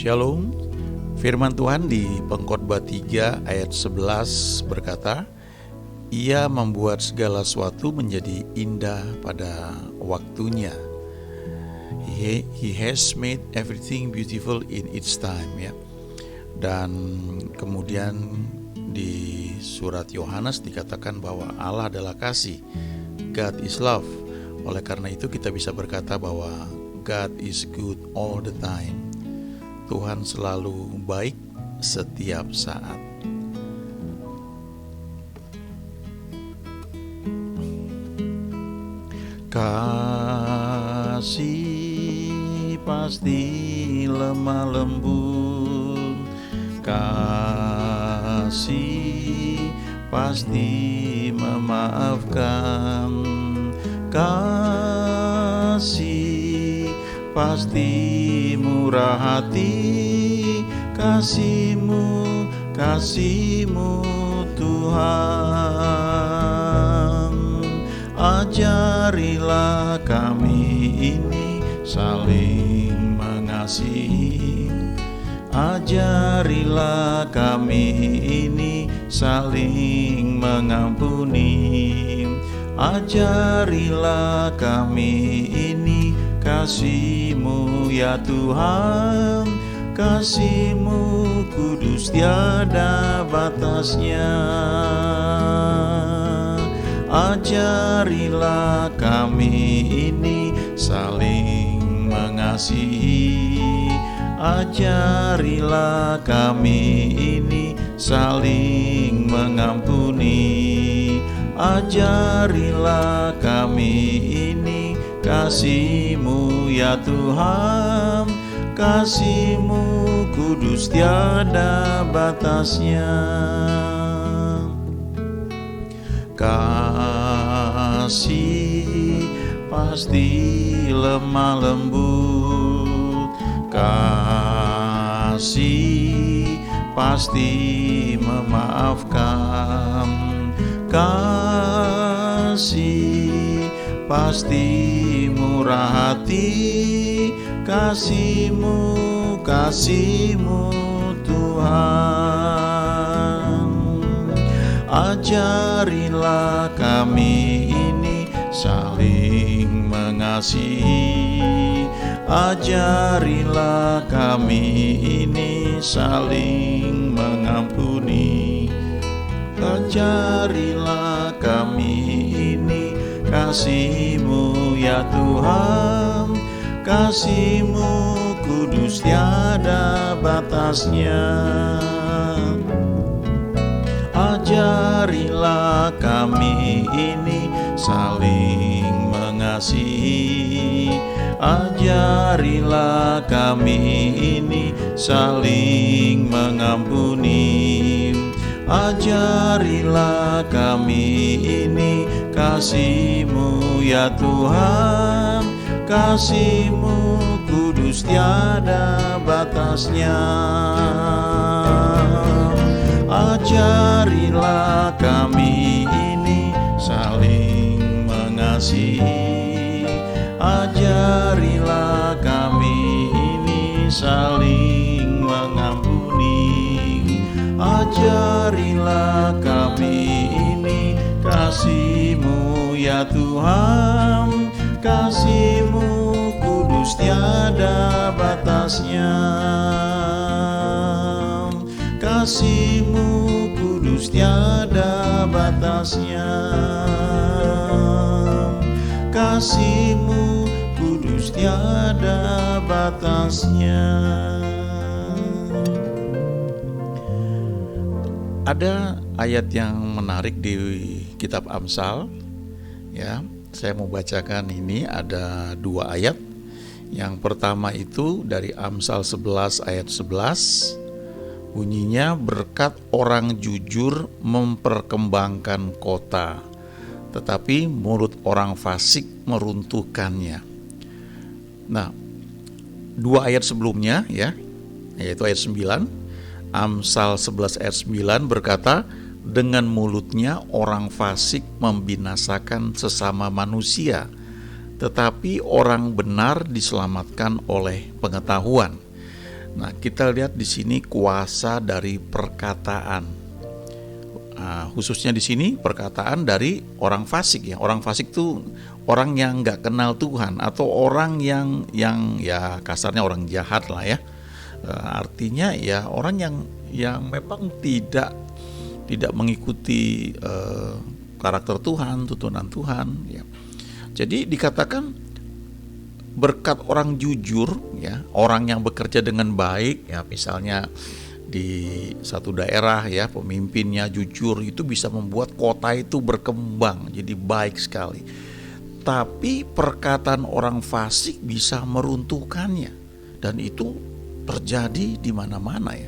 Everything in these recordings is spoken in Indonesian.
Shalom. Firman Tuhan di Pengkhotbah 3 ayat 11 berkata, Ia membuat segala sesuatu menjadi indah pada waktunya. He has made everything beautiful in its time, ya. Dan kemudian di surat Yohanes dikatakan bahwa Allah adalah kasih. God is love. Oleh karena itu kita bisa berkata bahwa God is good all the time. Tuhan selalu baik setiap saat. Kasih pasti lemah lembut, kasih pasti memaafkan, kasih pasti murah hati, kasih-Mu Tuhan. Ajarilah kami ini saling mengasihi, ajarilah kami ini saling mengampuni, ajarilah kami ini kasih-Mu ya Tuhan, kasih-Mu kudus tiada batasnya. Ajarilah kami ini saling mengasihi, ajarilah kami ini saling mengampuni, ajarilah kami ini kasih-Mu ya Tuhan, kasih-Mu kudus tiada batasnya. Kasih pasti lemah lembut, kasih pasti memaafkan, kasih pasti murah hati, kasih-Mu Tuhan. Ajarilah kami ini saling mengasihi, ajarilah kami ini saling mengampuni, ajarilah kami ini kasih-Mu ya Tuhan, kasih-Mu kudus tiada batasnya. Ajarilah kami ini saling mengasihi, ajarilah kami ini saling mengampuni, ajarilah kami ini kasih-Mu ya Tuhan, kasih-Mu kudus tiada batasnya. Ajarilah kami ini saling mengasihi, ajarilah kami ini saling mengampuni, ajarilah kami ini kasih-Mu ya Tuhan, kasih-Mu kudus tiada batasnya. Kasih-Mu kudus tiada batasnya, kasih-Mu kudus tiada batasnya. Ada ayat yang menarik di kitab Amsal, ya. Saya mau bacakan ini, ada 2 ayat. Yang pertama itu dari Amsal 11 ayat 11. Bunyinya, berkat orang jujur memperkembangkan kota, tetapi mulut orang fasik meruntuhkannya. Nah, 2 ayat sebelumnya, ya, yaitu ayat 9, Amsal 11 ayat 9 berkata, dengan mulutnya orang fasik membinasakan sesama manusia, tetapi orang benar diselamatkan oleh pengetahuan. Nah, kita lihat di sini kuasa dari perkataan. Khususnya di sini perkataan dari orang fasik ya. Orang fasik itu orang yang nggak kenal Tuhan atau orang yang ya kasarnya orang jahat lah ya. Artinya ya orang yang memang tidak mengikuti karakter Tuhan, tuntunan Tuhan ya. Jadi dikatakan berkat orang jujur ya, orang yang bekerja dengan baik ya, misalnya di satu daerah ya, pemimpinnya jujur, itu bisa membuat kota itu berkembang jadi baik sekali. Tapi perkataan orang fasik bisa meruntuhkannya, dan itu terjadi di mana-mana ya.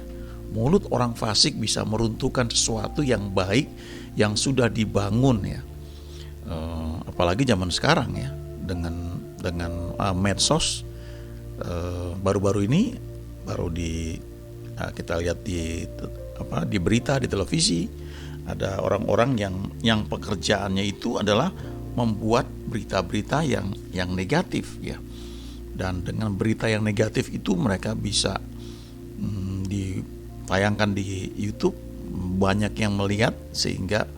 Mulut orang fasik bisa meruntuhkan sesuatu yang baik yang sudah dibangun ya. Apalagi zaman sekarang ya, dengan medsos, baru-baru ini baru kita lihat di berita di televisi, ada orang-orang yang pekerjaannya itu adalah membuat berita-berita yang negatif ya, dan dengan berita yang negatif itu mereka bisa ditayangkan di YouTube, banyak yang melihat, sehingga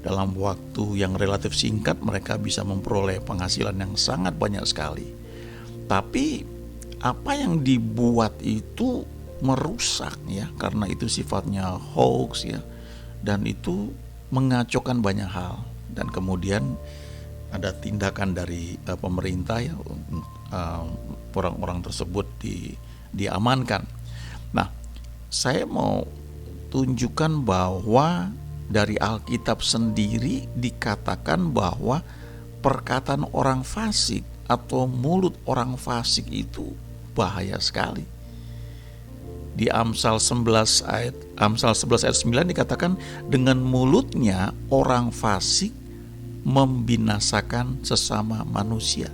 dalam waktu yang relatif singkat mereka bisa memperoleh penghasilan yang sangat banyak sekali. Tapi apa yang dibuat itu merusak ya, karena itu sifatnya hoax ya, dan itu mengacaukan banyak hal. Dan kemudian ada tindakan dari pemerintah ya, orang-orang tersebut diamankan. Nah, saya mau tunjukkan bahwa dari Alkitab sendiri dikatakan bahwa perkataan orang fasik atau mulut orang fasik itu bahaya sekali. Di Amsal 11 ayat 9 dikatakan, dengan mulutnya orang fasik membinasakan sesama manusia.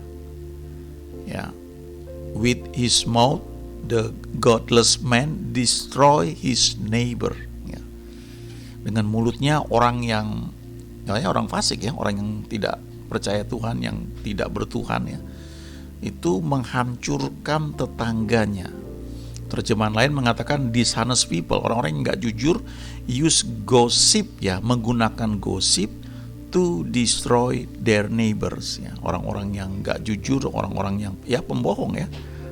Ya. With his mouth the godless man destroy his neighbor. Dengan mulutnya orang orang fasik ya, orang yang tidak percaya Tuhan, yang tidak bertuhan ya, itu menghancurkan tetangganya. Terjemahan lain mengatakan dishonest people, orang-orang yang nggak jujur, use gossip ya, menggunakan gosip to destroy their neighbors ya. Orang-orang yang nggak jujur, orang-orang yang ya pembohong ya,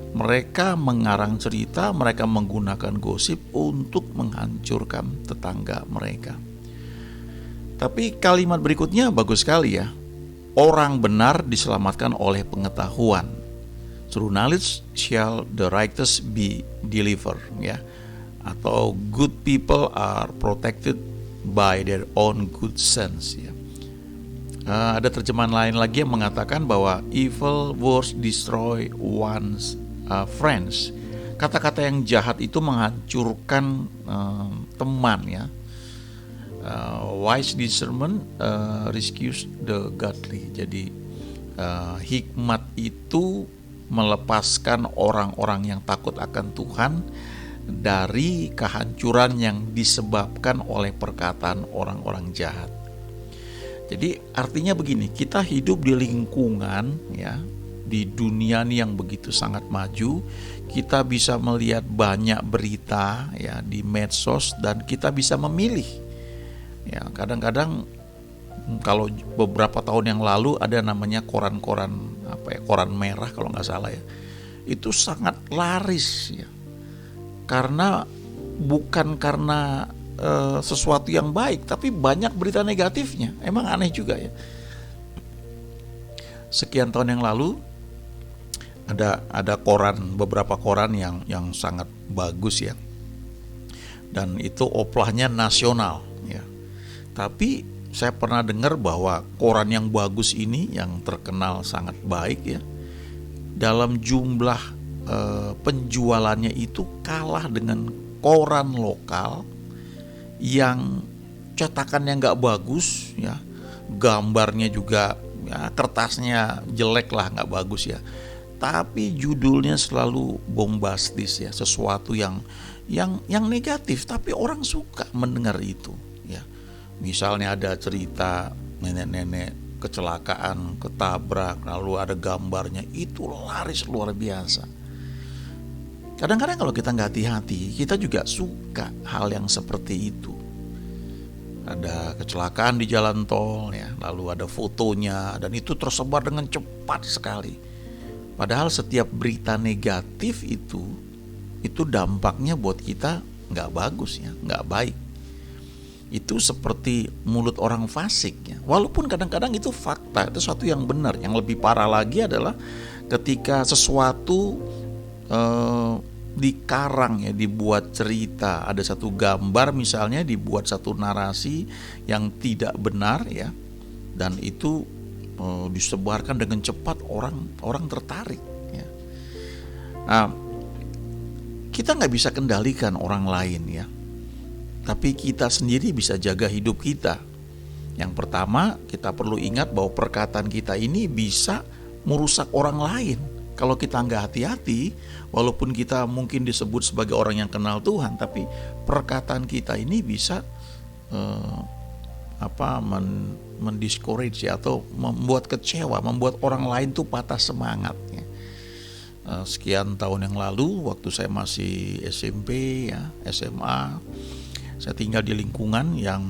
mereka mengarang cerita, mereka menggunakan gosip untuk menghancurkan tetangga mereka. Tapi kalimat berikutnya bagus sekali ya. Orang benar diselamatkan oleh pengetahuan. Through knowledge shall the righteous be delivered ya. Atau good people are protected by their own good sense ya. Ada terjemahan lain lagi yang mengatakan bahwa evil words destroy one's friends. Kata-kata yang jahat itu menghancurkan teman ya. Wise discernment rescues the godly. Jadi hikmat itu melepaskan orang-orang yang takut akan Tuhan dari kehancuran yang disebabkan oleh perkataan orang-orang jahat. Jadi artinya begini, kita hidup di lingkungan ya, di dunia ini yang begitu sangat maju, kita bisa melihat banyak berita ya di medsos, dan kita bisa memilih. Ya, kadang-kadang kalau beberapa tahun yang lalu ada namanya koran-koran koran merah kalau nggak salah ya. Itu sangat laris ya. Karena bukan karena sesuatu yang baik, tapi banyak berita negatifnya. Emang aneh juga ya. Sekian tahun yang lalu ada beberapa koran yang sangat bagus ya, dan itu oplahnya nasional ya. Tapi saya pernah dengar bahwa koran yang bagus ini, yang terkenal sangat baik ya, dalam jumlah penjualannya itu kalah dengan koran lokal yang cetakannya nggak bagus ya, gambarnya juga ya, kertasnya jelek lah, nggak bagus ya, tapi judulnya selalu bombastis ya, sesuatu yang negatif, tapi orang suka mendengar itu ya. Misalnya ada cerita nenek-nenek kecelakaan, ketabrak, lalu ada gambarnya, itu laris luar biasa. Kadang-kadang kalau kita nggak hati-hati, kita juga suka hal yang seperti itu. Ada kecelakaan di jalan tol ya, lalu ada fotonya dan itu tersebar dengan cepat sekali. Padahal setiap berita negatif itu dampaknya buat kita nggak bagus ya, nggak baik. Itu seperti mulut orang fasik ya. Walaupun kadang-kadang itu fakta, itu sesuatu yang benar. Yang lebih parah lagi adalah ketika sesuatu dikarang ya, dibuat cerita, ada satu gambar misalnya, dibuat satu narasi yang tidak benar ya, dan itu disebarkan dengan cepat, orang tertarik ya. Nah, kita nggak bisa kendalikan orang lain ya, tapi kita sendiri bisa jaga hidup kita. Yang pertama, kita perlu ingat bahwa perkataan kita ini bisa merusak orang lain. Kalau kita nggak hati-hati, walaupun kita mungkin disebut sebagai orang yang kenal Tuhan, tapi perkataan kita ini bisa mendiscourage ya, atau membuat kecewa, membuat orang lain tuh patah semangat ya. Sekian tahun yang lalu, waktu saya masih SMP ya, SMA, saya tinggal di lingkungan yang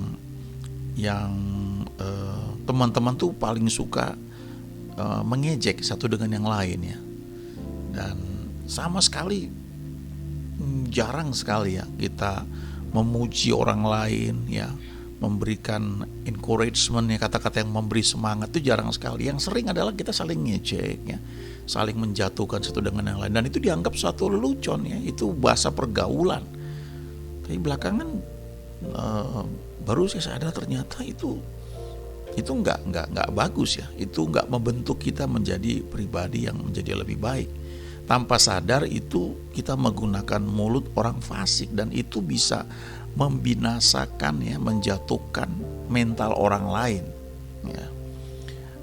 teman-teman tuh paling suka mengejek satu dengan yang lain ya. Dan sama sekali jarang sekali ya kita memuji orang lain ya, memberikan encouragement ya, kata-kata yang memberi semangat itu jarang sekali. Yang sering adalah kita saling ngejek ya, saling menjatuhkan satu dengan yang lain, dan itu dianggap suatu lelucon ya, itu bahasa pergaulan. Tapi belakangan baru saya sadar ternyata itu nggak bagus ya, itu nggak membentuk kita menjadi pribadi yang menjadi lebih baik. Tanpa sadar itu kita menggunakan mulut orang fasik, dan itu bisa membinasakan ya, menjatuhkan mental orang lain ya.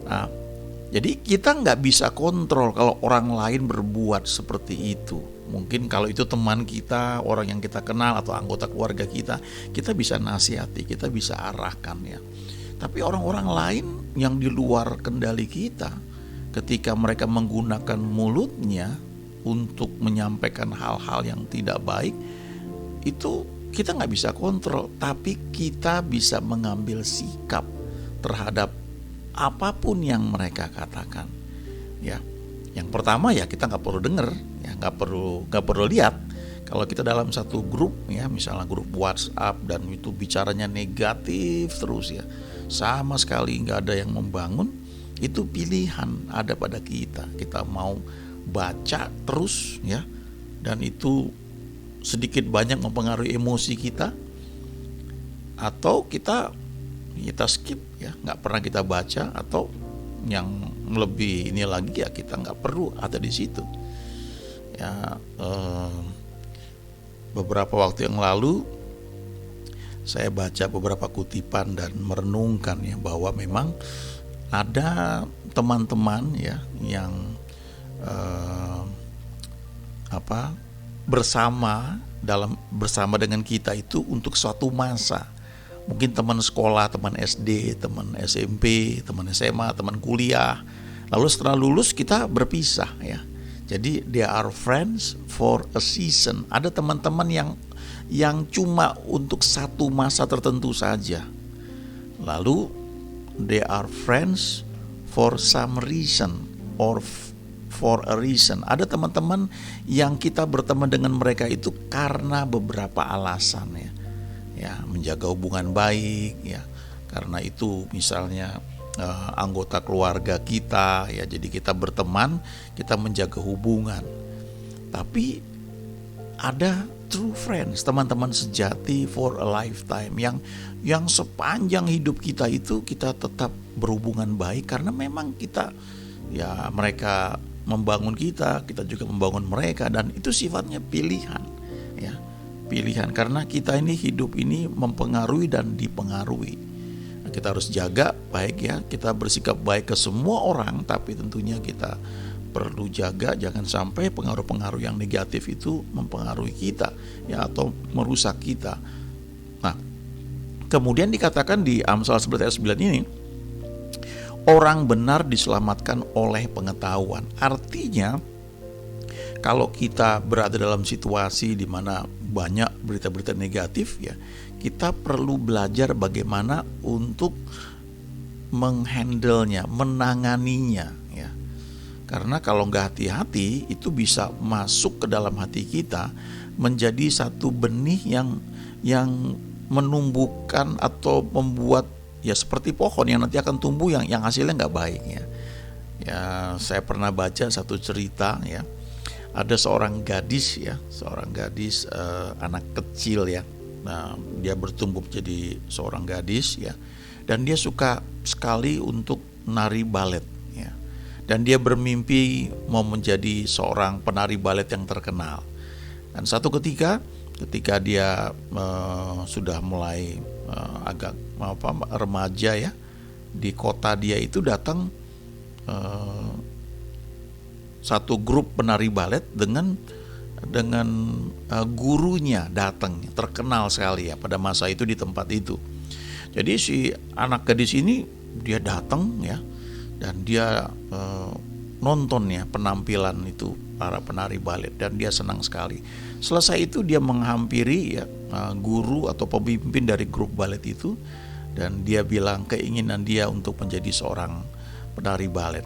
Nah, jadi kita nggak bisa kontrol kalau orang lain berbuat seperti itu. Mungkin kalau itu teman kita, orang yang kita kenal, atau anggota keluarga kita bisa nasihati, kita bisa arahkan ya. Tapi orang-orang lain yang di luar kendali kita, ketika mereka menggunakan mulutnya untuk menyampaikan hal-hal yang tidak baik, itu kita nggak bisa kontrol, tapi kita bisa mengambil sikap terhadap apapun yang mereka katakan ya. Yang pertama ya, kita nggak perlu dengar ya, nggak perlu lihat. Kalau kita dalam satu grup ya, misalnya grup WhatsApp, dan itu bicaranya negatif terus ya, sama sekali nggak ada yang membangun, itu pilihan ada pada kita. Kita mau baca terus ya, dan itu sedikit banyak mempengaruhi emosi kita, atau kita skip ya, nggak pernah kita baca, atau yang lebih ini lagi ya, kita nggak perlu ada di situ ya. Beberapa waktu yang lalu saya baca beberapa kutipan dan merenungkan ya, bahwa memang ada teman-teman ya yang bersama dengan kita itu untuk suatu masa. Mungkin teman sekolah, teman SD, teman SMP, teman SMA, teman kuliah. Lalu setelah lulus kita berpisah ya. Jadi they are friends for a season. Ada teman-teman yang cuma untuk satu masa tertentu saja. Lalu they are friends for some reason or for a reason. Ada teman-teman yang kita berteman dengan mereka itu karena beberapa alasan ya. Ya, menjaga hubungan baik ya. Karena itu misalnya anggota keluarga kita ya, jadi kita berteman, kita menjaga hubungan. Tapi ada true friends, teman-teman sejati for a lifetime, yang sepanjang hidup kita itu kita tetap berhubungan baik, karena memang kita ya, mereka membangun kita juga membangun mereka, dan itu sifatnya pilihan ya, pilihan, karena kita ini hidup ini mempengaruhi dan dipengaruhi. Kita harus jaga baik ya, kita bersikap baik ke semua orang, tapi tentunya kita perlu jaga jangan sampai pengaruh-pengaruh yang negatif itu mempengaruhi kita ya, atau merusak kita. Nah, kemudian dikatakan di Amsal 11 ayat 9 ini, orang benar diselamatkan oleh pengetahuan. Artinya kalau kita berada dalam situasi di mana banyak berita-berita negatif ya, kita perlu belajar bagaimana untuk menghandlenya, menanganinya ya. Karena kalau nggak hati-hati itu bisa masuk ke dalam hati kita, menjadi satu benih yang menumbuhkan atau membuat ya seperti pohon yang nanti akan tumbuh yang hasilnya nggak baik ya. Ya, saya pernah baca satu cerita ya. Ada seorang gadis ya, anak kecil ya. Nah, dia bertumbuh jadi seorang gadis ya. Dan dia suka sekali untuk nari balet ya. Dan dia bermimpi mau menjadi seorang penari balet yang terkenal. Dan satu ketika dia sudah mulai agak remaja ya, di kota dia itu datang satu grup penari balet dengan gurunya datang, terkenal sekali ya pada masa itu di tempat itu. Jadi si anak gadis ini dia datang ya, dan dia nonton ya penampilan itu para penari balet, dan dia senang sekali. Selesai itu dia menghampiri ya guru atau pemimpin dari grup balet itu, dan dia bilang keinginan dia untuk menjadi seorang penari balet.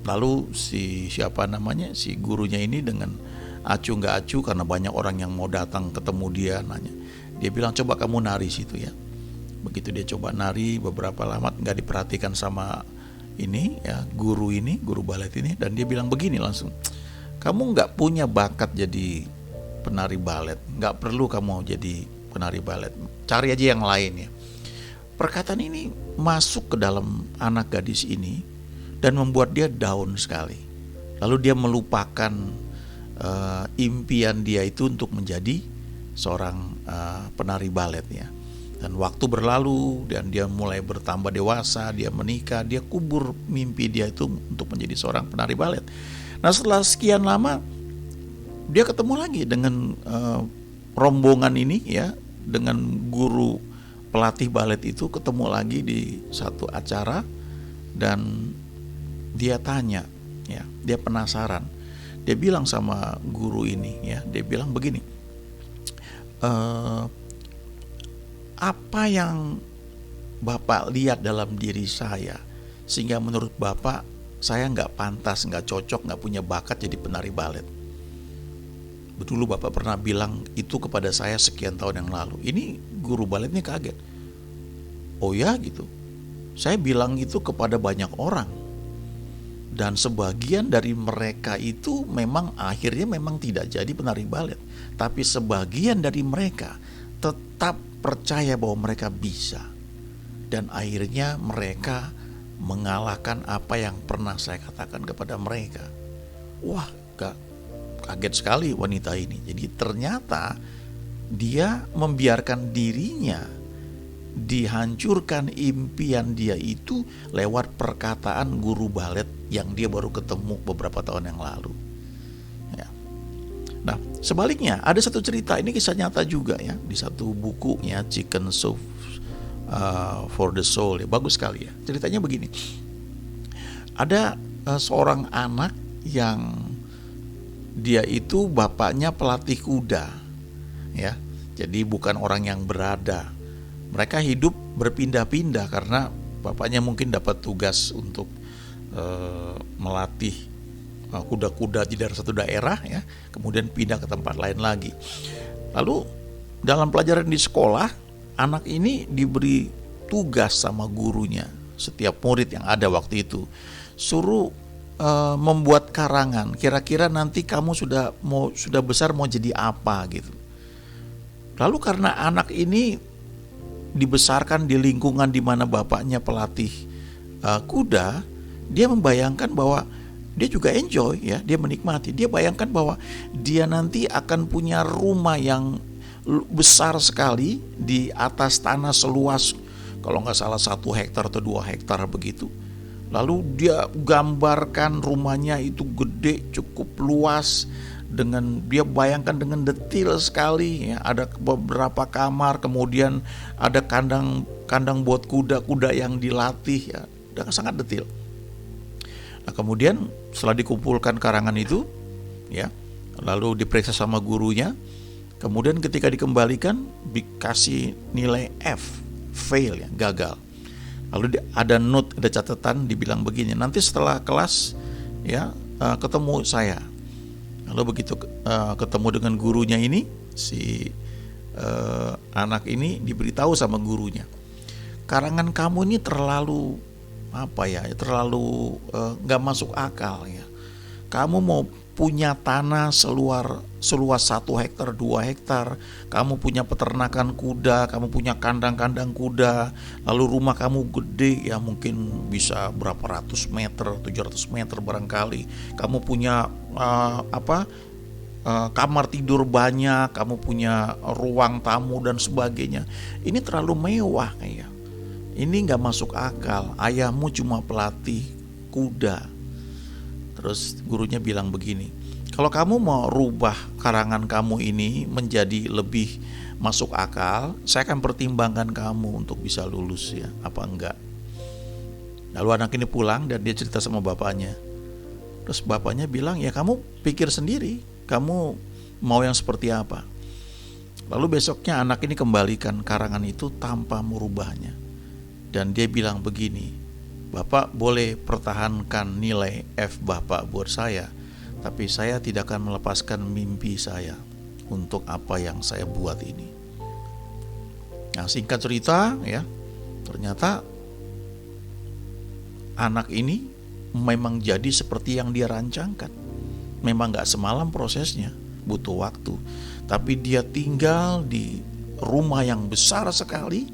Lalu si gurunya ini dengan acuh nggak acuh, karena banyak orang yang mau datang ketemu dia, nanya. Dia bilang, coba kamu nari situ ya. Begitu dia coba nari, beberapa lama nggak diperhatikan sama ini ya guru balet ini, dan dia bilang begini langsung, kamu nggak punya bakat jadi penari balet, nggak perlu kamu jadi penari balet, cari aja yang lain ya. Perkataan ini masuk ke dalam anak gadis ini dan membuat dia down sekali. Lalu dia melupakan impian dia itu untuk menjadi seorang penari balet ya. Dan waktu berlalu dan dia mulai bertambah dewasa, dia menikah, dia kubur mimpi dia itu untuk menjadi seorang penari balet. Nah, setelah sekian lama dia ketemu lagi dengan rombongan ini ya, dengan guru pelatih balet itu, ketemu lagi di satu acara, dan dia tanya ya, dia penasaran. Dia bilang sama guru ini ya, dia bilang begini, apa yang Bapak lihat dalam diri saya sehingga menurut Bapak saya nggak pantas, nggak cocok, nggak punya bakat jadi penari balet? Dulu Bapak pernah bilang itu kepada saya sekian tahun yang lalu. Ini guru baletnya kaget. Oh ya gitu. Saya bilang itu kepada banyak orang. Dan sebagian dari mereka itu memang akhirnya memang tidak jadi penari balet. Tapi sebagian dari mereka tetap percaya bahwa mereka bisa. Dan akhirnya mereka mengalahkan apa yang pernah saya katakan kepada mereka. Wah, kaget sekali wanita ini. Jadi ternyata dia membiarkan dirinya dihancurkan impian dia itu lewat perkataan guru balet yang dia baru ketemu beberapa tahun yang lalu ya. Nah, sebaliknya ada satu cerita, ini kisah nyata juga ya, di satu buku ya, Chicken Soup for the Soul ya, bagus sekali ya. Ceritanya begini, ada seorang anak yang dia itu bapaknya pelatih kuda ya, jadi bukan orang yang berada. Mereka hidup berpindah-pindah karena bapaknya mungkin dapat tugas untuk melatih kuda-kuda di satu daerah ya, kemudian pindah ke tempat lain lagi. Lalu dalam pelajaran di sekolah, anak ini diberi tugas sama gurunya, setiap murid yang ada waktu itu, suruh membuat karangan. Kira-kira nanti kamu sudah besar mau jadi apa gitu. Lalu karena anak ini dibesarkan di lingkungan di mana bapaknya pelatih kuda, dia membayangkan bahwa dia juga enjoy ya, dia menikmati. Dia bayangkan bahwa dia nanti akan punya rumah yang besar sekali di atas tanah seluas kalau nggak salah 1 hektar atau 2 hektar begitu. Lalu dia gambarkan rumahnya itu gede, cukup luas, dengan dia bayangkan dengan detail sekali ya, ada beberapa kamar, kemudian ada kandang buat kuda yang dilatih ya, dan sangat detail. Nah, kemudian setelah dikumpulkan karangan itu ya, lalu diperiksa sama gurunya, kemudian ketika dikembalikan dikasih nilai F, fail ya, gagal. Lalu ada note, ada catatan dibilang begini, nanti setelah kelas ya ketemu saya. Lalu begitu ketemu dengan gurunya ini, si anak ini diberitahu sama gurunya, karangan kamu ini terlalu terlalu nggak masuk akal ya. Kamu mau punya tanah seluas 1 hektar, 2 hektar, kamu punya peternakan kuda, kamu punya kandang-kandang kuda, lalu rumah kamu gede ya, mungkin bisa berapa ratus meter, 700 meter barangkali. Kamu punya kamar tidur banyak, kamu punya ruang tamu dan sebagainya. Ini terlalu mewah ya. Ini nggak masuk akal. Ayahmu cuma pelatih kuda. Terus gurunya bilang begini, kalau kamu mau rubah karangan kamu ini menjadi lebih masuk akal, saya akan pertimbangkan kamu untuk bisa lulus ya, apa enggak. Lalu anak ini pulang dan dia cerita sama bapaknya. Terus bapaknya bilang, ya kamu pikir sendiri, kamu mau yang seperti apa. Lalu besoknya anak ini kembalikan karangan itu tanpa merubahnya. Dan dia bilang begini, Bapak boleh pertahankan nilai F Bapak buat saya, tapi saya tidak akan melepaskan mimpi saya untuk apa yang saya buat ini. Nah, singkat cerita ya, ternyata anak ini memang jadi seperti yang dia rancangkan. Memang gak semalam prosesnya, butuh waktu. Tapi dia tinggal di rumah yang besar sekali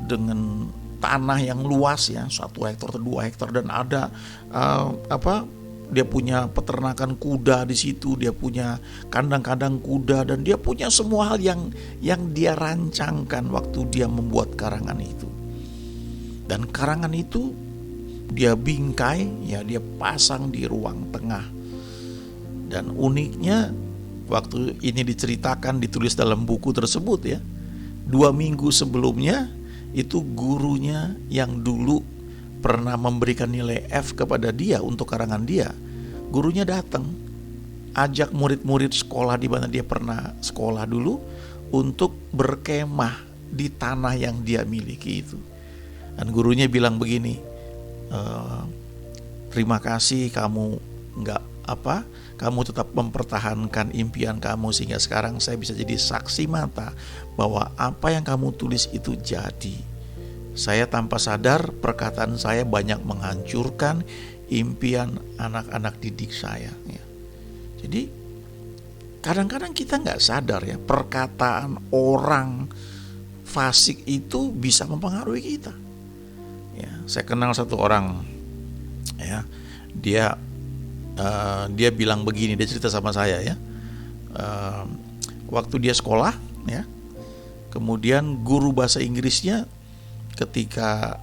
dengan tanah yang luas ya, 1 hektar atau 2 hektar, dan ada dia punya peternakan kuda di situ, dia punya kandang-kandang kuda, dan dia punya semua hal yang dia rancangkan waktu dia membuat karangan itu. Dan karangan itu dia bingkai ya, dia pasang di ruang tengah. Dan uniknya waktu ini diceritakan, ditulis dalam buku tersebut ya, 2 minggu sebelumnya itu gurunya yang dulu pernah memberikan nilai F kepada dia untuk karangan dia, gurunya datang ajak murid-murid sekolah di mana dia pernah sekolah dulu untuk berkemah di tanah yang dia miliki itu. Dan gurunya bilang begini, terima kasih kamu kamu tetap mempertahankan impian kamu sehingga sekarang saya bisa jadi saksi mata bahwa apa yang kamu tulis itu jadi. Saya tanpa sadar perkataan saya banyak menghancurkan impian anak-anak didik saya ya. Jadi kadang-kadang kita nggak sadar ya, perkataan orang fasik itu bisa mempengaruhi kita ya. Saya kenal satu orang ya, dia bilang begini, dia cerita sama saya ya, waktu dia sekolah ya, kemudian guru bahasa Inggrisnya ketika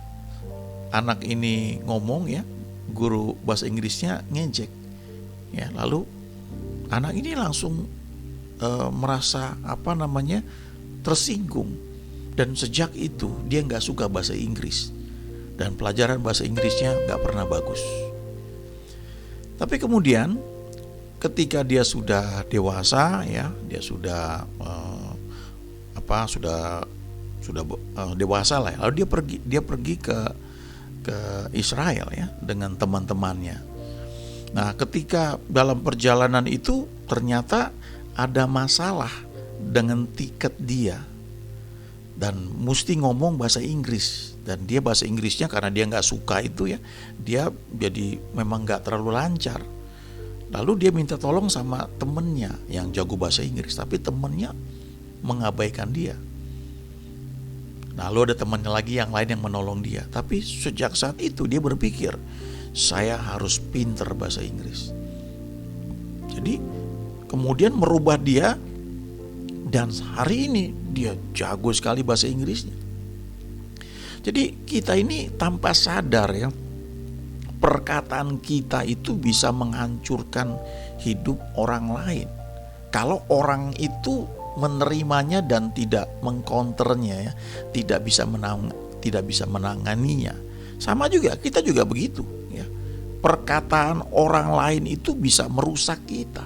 anak ini ngomong ya, guru bahasa Inggrisnya ngejek ya, lalu anak ini langsung merasa tersinggung, dan sejak itu dia nggak suka bahasa Inggris dan pelajaran bahasa Inggrisnya nggak pernah bagus. Tapi kemudian ketika dia sudah dewasa ya, dia sudah dewasa lah ya, lalu dia pergi ke Israel ya dengan teman-temannya. Nah, ketika dalam perjalanan itu ternyata ada masalah dengan tiket dia dan mesti ngomong bahasa Inggris, dan dia bahasa Inggrisnya karena dia nggak suka itu ya, dia jadi memang nggak terlalu lancar. Lalu dia minta tolong sama temennya yang jago bahasa Inggris, tapi temennya mengabaikan dia. Lalu ada temannya lagi yang lain yang menolong dia, tapi sejak saat itu dia berpikir, saya harus pinter bahasa Inggris. Jadi kemudian merubah dia, dan hari ini dia jago sekali bahasa Inggrisnya. Jadi kita ini tanpa sadar ya, perkataan kita itu bisa menghancurkan hidup orang lain. Kalau orang itu menerimanya dan tidak mengcounternya ya, tidak bisa menanganinya. Sama juga kita juga begitu ya. Perkataan orang lain itu bisa merusak kita.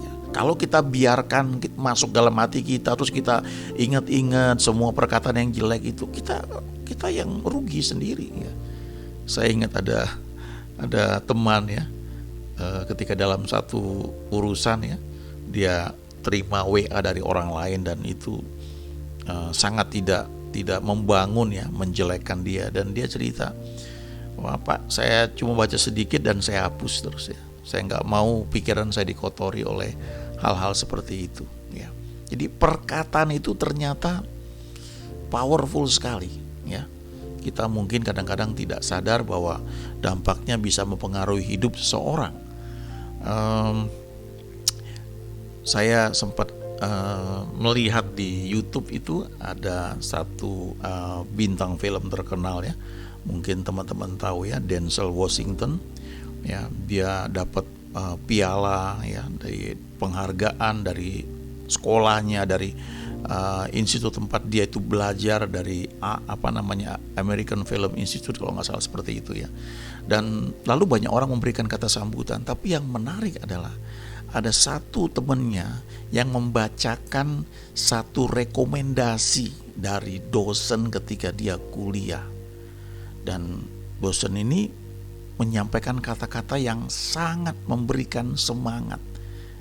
Ya, Kalau kita biarkan masuk dalam hati kita, terus kita ingat-ingat semua perkataan yang jelek itu, kita yang rugi sendiri ya. Saya ingat ada teman ya, ketika dalam satu urusan ya, dia terima WA dari orang lain dan itu sangat tidak membangun ya, menjelekkan dia, dan dia cerita, "Wah Pak, saya cuma baca sedikit dan saya hapus terus ya. Saya nggak mau pikiran saya dikotori oleh hal-hal seperti itu ya." Jadi perkataan itu ternyata powerful sekali ya. Kita mungkin kadang-kadang tidak sadar bahwa dampaknya bisa mempengaruhi hidup seseorang. Saya sempat melihat di YouTube itu ada satu bintang film terkenal ya. Mungkin teman-teman tahu ya, Denzel Washington ya, dia dapat piala ya, dari penghargaan dari sekolahnya, dari institut tempat dia itu belajar, dari American Film Institute kalau nggak salah, seperti itu ya. Dan lalu banyak orang memberikan kata sambutan, tapi yang menarik adalah ada satu temannya yang membacakan satu rekomendasi dari dosen ketika dia kuliah, dan dosen ini menyampaikan kata-kata yang sangat memberikan semangat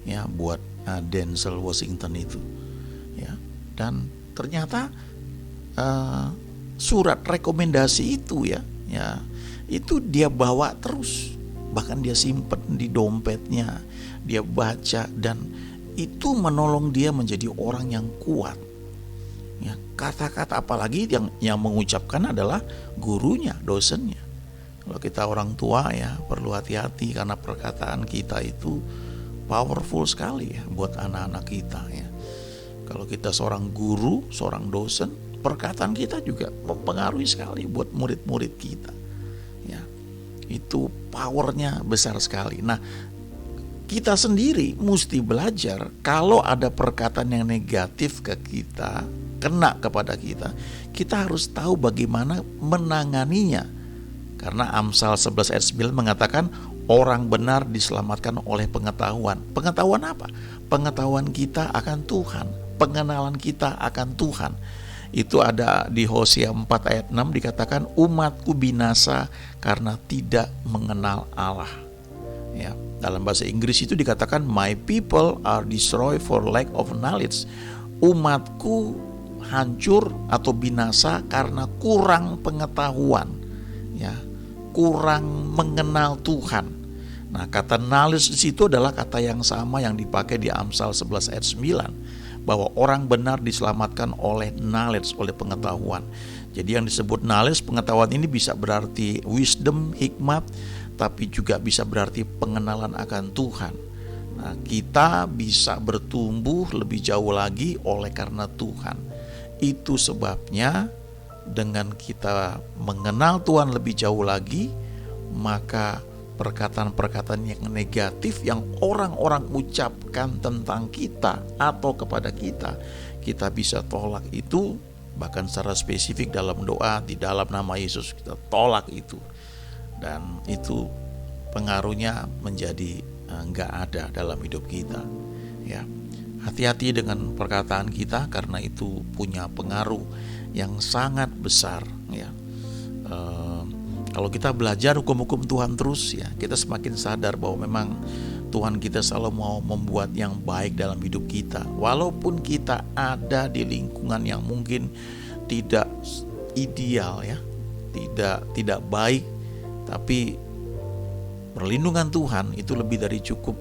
ya buat Denzel Washington itu ya. Dan ternyata surat rekomendasi itu ya itu dia bawa terus, bahkan dia simpen di dompetnya, dia baca, dan itu menolong dia menjadi orang yang kuat ya. Kata-kata apalagi yang mengucapkan adalah gurunya, dosennya. Kalau kita orang tua ya perlu hati-hati, karena perkataan kita itu powerful sekali ya buat anak-anak kita ya. Kalau kita seorang guru, seorang dosen, perkataan kita juga mempengaruhi sekali buat murid-murid kita ya. Itu powernya besar sekali. Nah, kita sendiri mesti belajar kalau ada perkataan yang negatif ke kita, kena kepada kita, kita harus tahu bagaimana menanganinya. Karena Amsal 11 ayat 9 mengatakan orang benar diselamatkan oleh pengetahuan. Pengetahuan apa? Pengetahuan kita akan Tuhan, pengenalan kita akan Tuhan. Itu ada di Hosea 4 ayat 6 dikatakan, umatku binasa karena tidak mengenal Allah. Ya, dalam bahasa Inggris itu dikatakan my people are destroyed for lack of knowledge. Umatku hancur atau binasa karena kurang pengetahuan. Ya, kurang mengenal Tuhan. Nah, kata knowledge di situ adalah kata yang sama yang dipakai di Amsal 11 ayat 9, bahwa orang benar diselamatkan oleh knowledge, oleh pengetahuan. Jadi yang disebut knowledge, pengetahuan ini bisa berarti wisdom, hikmat, tapi juga bisa berarti pengenalan akan Tuhan. Nah, kita bisa bertumbuh lebih jauh lagi oleh karena Tuhan. Itu sebabnya dengan kita mengenal Tuhan lebih jauh lagi, maka perkataan-perkataan yang negatif yang orang-orang ucapkan tentang kita atau kepada kita, kita bisa tolak itu, bahkan secara spesifik dalam doa, di dalam nama Yesus kita tolak itu, dan itu pengaruhnya menjadi enggak ada dalam hidup kita ya. Hati-hati dengan perkataan kita, karena itu punya pengaruh yang sangat besar ya. Kalau kita belajar hukum-hukum Tuhan terus ya, kita semakin sadar bahwa memang Tuhan kita selalu mau membuat yang baik dalam hidup kita. Walaupun kita ada di lingkungan yang mungkin tidak ideal ya, tidak baik, tapi perlindungan Tuhan itu lebih dari cukup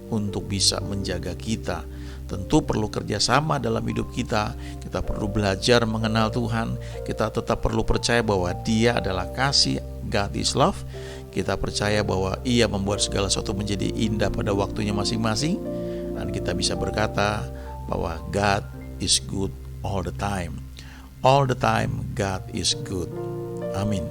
untuk bisa menjaga kita. Tentu perlu kerjasama dalam hidup kita. Kita perlu belajar mengenal Tuhan. Kita tetap perlu percaya bahwa Dia adalah kasih, God is love. Kita percaya bahwa Ia membuat segala sesuatu menjadi indah pada waktunya masing-masing. Dan kita bisa berkata bahwa God is good all the time. All the time God is good. Amin.